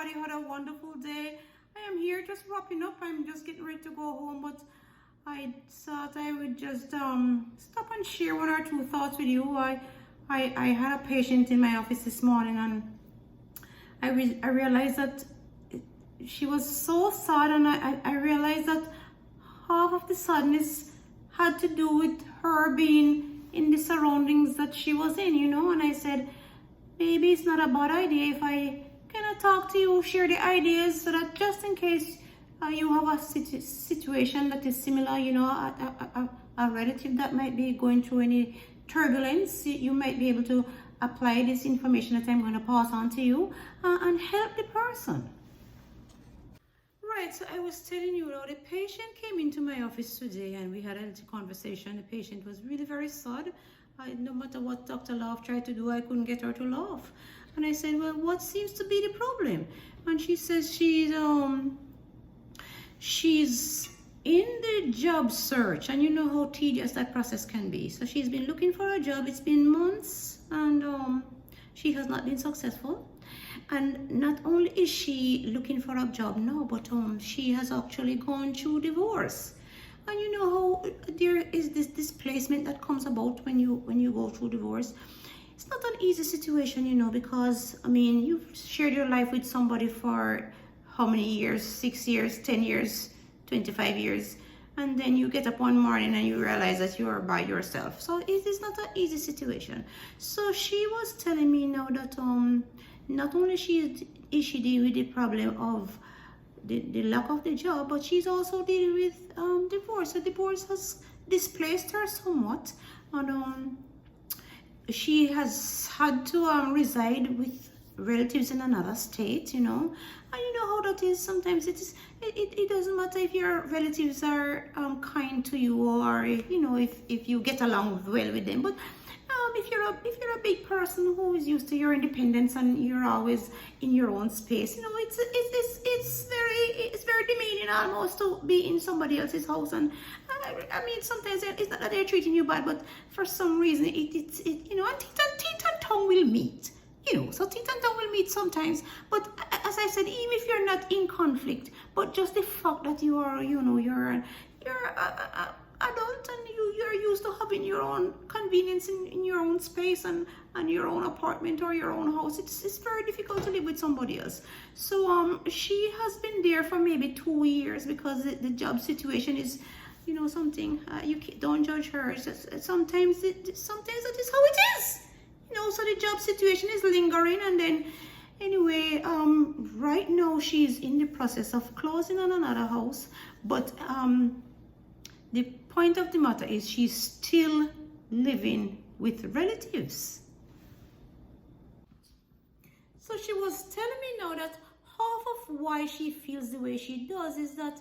everybody had a wonderful day. I am here just wrapping up. I'm just getting ready to go home, but I thought I would just stop and share one or two thoughts with you. I had a patient in my office this morning, and I realized that she was so sad, and I realized that half of the sadness had to do with her being in the surroundings that she was in, and I said, maybe it's not a bad idea if I kind of talk to you, share the ideas, so that just in case you have a situation that is similar, a relative that might be going through any turbulence, you might be able to apply this information that I'm going to pass on to you and help the person. Right, so I was telling you, the patient came into my office today and we had a little conversation. The patient was really very sad. No matter what Dr. Laugh tried to do, I couldn't get her to laugh. And I said, well, what seems to be the problem? And she says she's in the job search, and you know how tedious that process can be. So she's been looking for a job. It's been months, and she has not been successful. And not only is she looking for a job now, but she has actually gone through divorce. And you know how there is this displacement that comes about when you go through divorce. It's not an easy situation, because you've shared your life with somebody for how many years? 6 years, 10 years, 25 years, and then you get up one morning and you realize that you are by yourself. So it is not an easy situation. So she was telling me now that not only is she dealing with the problem of the lack of the job, but she's also dealing with divorce. So divorce has displaced her somewhat, and she has had to reside with relatives in another state, and you know how that is. Sometimes it doesn't matter if your relatives are kind to you, or if you get along well with them, but if you're a big person who is used to your independence and you're always in your own space, it's very demeaning almost to be in somebody else's house. And sometimes it's not that they're treating you bad, but for some reason and teeth and tongue will meet. So teeth and tongue will meet sometimes. But as I said, even if you're not in conflict, but just the fact that you are, you're adult and you're used to having your own convenience in your own space and your own apartment or your own house, it's very difficult to live with somebody else. So she has been there for maybe 2 years because the job situation is, something. You don't judge her. Sometimes that is how it is. So the job situation is lingering, and then anyway, right now she's in the process of closing on another house, but the point of the matter is she's still living with relatives. So she was telling me now that half of why she feels the way she does is that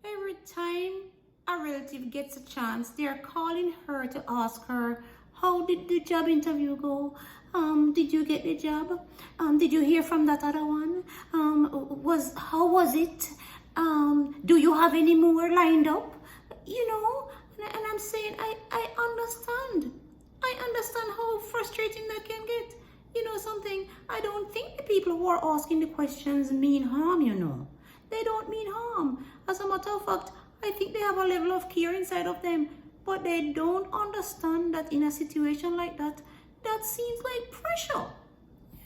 every time a relative gets a chance, they're calling her to ask her, how did the job interview go? Did you get the job? Did you hear from that other one? How was it? Do you have any more lined up? And I'm saying, I understand. I understand how frustrating that can get. Something, I don't think the people who are asking the questions mean harm, They don't mean harm. As a matter of fact, I think they have a level of care inside of them, but they don't understand that in a situation like that, that seems like pressure.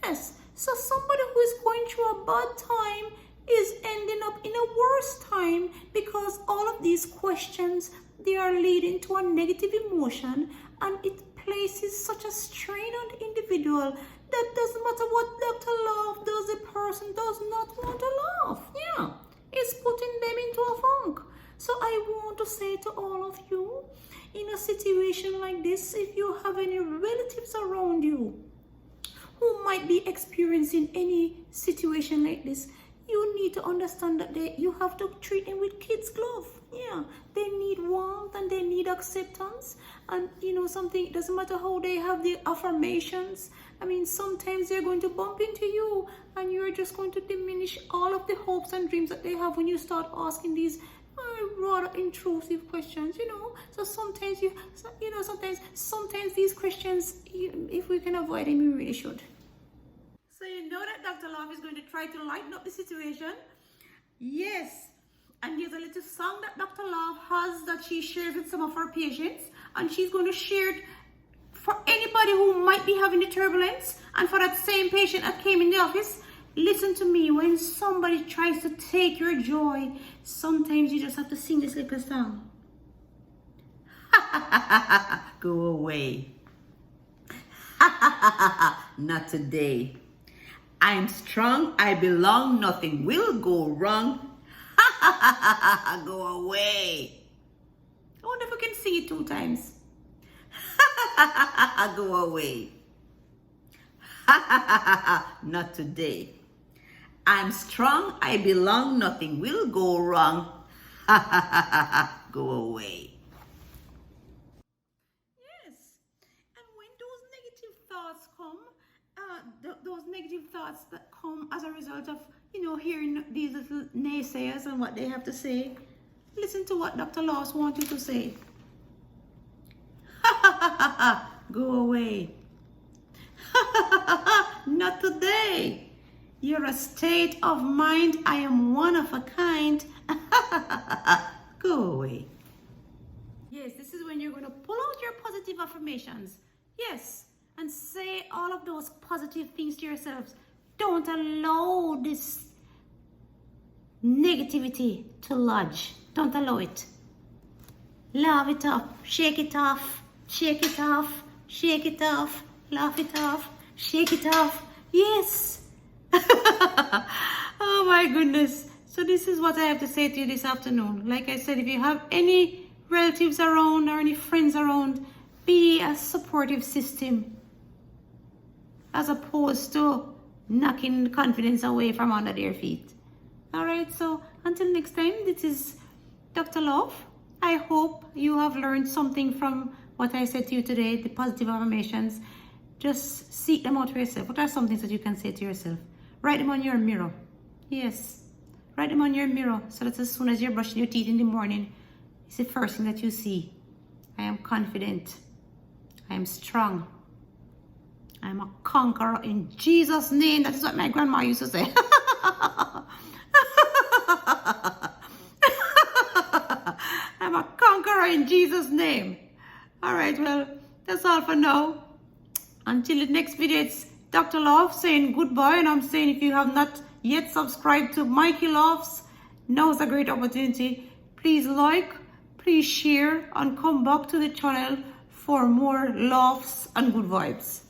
Yes, so somebody who is going through a bad time is ending up in a worse time because all of these questions, they are leading to a negative emotion, and it places such a strain on the individual that doesn't matter what Dr. Laugh does, the person does not want to laugh. Yeah, it's putting them into a funk. So I want to say to all of you, in a situation like this, if you have any relatives around you who might be experiencing any situation like this, you need to understand that you have to treat them with kids' glove. Yeah, they need warmth and they need acceptance. And something, it doesn't matter how they have the affirmations. Sometimes they're going to bump into you and you're just going to diminish all of the hopes and dreams that they have when you start asking these rather intrusive questions, So sometimes sometimes these questions, if we can avoid them, we really should. So that Dr. Love is going to try to lighten up the situation. Yes. And there's a little song that Dr. Love has that she shares with some of her patients. And she's going to share it for anybody who might be having the turbulence. And for that same patient that came in the office, listen to me. When somebody tries to take your joy, sometimes you just have to sing this little song. Go away. Not today. I'm strong, I belong, nothing will go wrong. Go away. I wonder if we can sing it 2 times. Go away. Not today. I'm strong, I belong, nothing will go wrong. Go away. Yes. And when those negative thoughts come, those negative thoughts that come as a result of, hearing these little naysayers and what they have to say, listen to what Dr. Laws wants you to say. Go away. Not today. You're a state of mind. I am one of a kind. Go away. Yes, this is when you're going to pull out your positive affirmations. Yes, and say all of those positive things to yourselves. Don't allow this negativity to lodge. Don't allow it. Laugh it up. Shake it off. Shake it off. Shake it off. Laugh it off. Shake it off. Yes. Oh my goodness. So this is what I have to say to you this afternoon. Like I said, if you have any relatives around or any friends around, be a supportive system as opposed to knocking the confidence away from under their feet. All right, so until next time, this is Dr. Love. I hope you have learned something from what I said to you today, the positive affirmations. Just seek them out for yourself. What are some things that you can say to yourself? Write them on your mirror. Yes, write them on your mirror so that as soon as you're brushing your teeth in the morning, it's the first thing that you see. I am confident. I am strong. I am a conqueror in Jesus' name. That is what my grandma used to say. I'm a conqueror in Jesus' name. All right, well, that's all for now. Until the next video, it's Dr. Love saying goodbye. And I'm saying if you have not yet subscribed to Mikey Loves, now's a great opportunity. Please like, please share, and come back to the channel for more loves and good vibes.